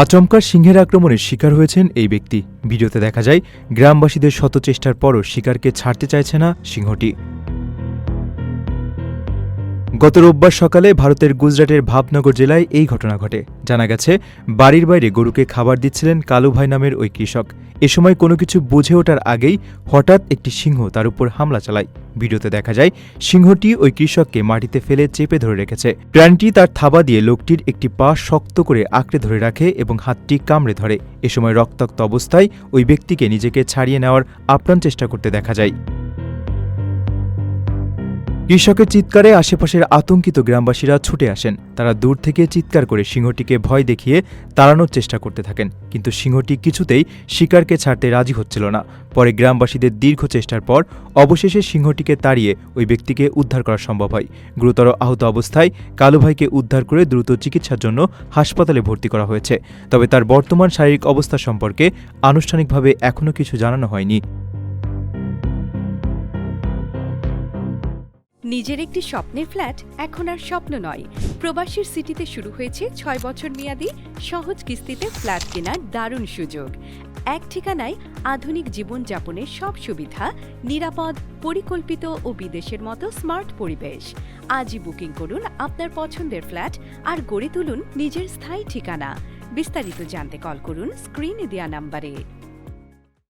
আচমকা সিংহের আক্রমণের শিকার হয়েছেন এই ব্যক্তি। ভিডিওতে দেখা যায় গ্রামবাসীদের শত চেষ্টার পরও শিকারকে ছাড়তে চাইছে না সিংহটি। গত রোববার সকালে ভারতের গুজরাটের ভাবনগর জেলায় এই ঘটনা ঘটে। জানা গেছে, বাড়ির বাইরে গরুকে খাবার দিচ্ছিলেন কালুভাই নামের ওই কৃষক। এ সময় কোনো কিছু বুঝে ওঠার আগেই হঠাৎ একটি সিংহ তার উপর হামলা চালায়। ভিডিওতে দেখা যায় সিংহটি ওই কৃষককে মাটিতে ফেলে চেপে ধরে রেখেছে। প্রাণীটি তার থাবা দিয়ে লোকটির একটি পা শক্ত করে আঁকড়ে ধরে রাখে এবং হাতটি কামড়ে ধরে। এ সময় রক্তাক্ত অবস্থায় ওই ব্যক্তিকে নিজেকে ছাড়িয়ে নেওয়ার আপ্রাণ চেষ্টা করতে দেখা যায়। কৃষকের চিৎকারে আশেপাশের আতঙ্কিত গ্রামবাসীরা ছুটে আসেন। তারা দূর থেকে চিৎকার করে সিংহটিকে ভয় দেখিয়ে তাড়ানোর চেষ্টা করতে থাকেন, কিন্তু সিংহটি কিছুতেই শিকারকে ছাড়তে রাজি হচ্ছিল না। পরে গ্রামবাসীদের দীর্ঘ চেষ্টার পর অবশেষে সিংহটিকে তাড়িয়ে ওই ব্যক্তিকে উদ্ধার করা সম্ভব হয়। গুরুতর আহত অবস্থায় কালুভাইকে উদ্ধার করে দ্রুত চিকিৎসার জন্য হাসপাতালে ভর্তি করা হয়েছে। তবে তার বর্তমান শারীরিক অবস্থা সম্পর্কে আনুষ্ঠানিকভাবে এখনও কিছু জানানো হয়নি। নিজের একটি স্বপ্নের ফ্ল্যাট এখন আর স্বপ্ন নয়। প্রবাসীর সিটিতে শুরু হয়েছে 6 বছর মেয়াদী সহজ কিস্তিতে ফ্ল্যাট কেনার দারুণ সুযোগ। এক ঠিকানায় আধুনিক জীবনযাপনের সব সুবিধা, নিরাপদ, পরিকল্পিত ও বিদেশের মতো স্মার্ট পরিবেশ। আজই বুকিং করুন আপনার পছন্দের ফ্ল্যাট আর গড়ে তুলুন নিজের স্থায়ী ঠিকানা। বিস্তারিত জানতে কল করুন স্ক্রিনে দেওয়া নাম্বারে।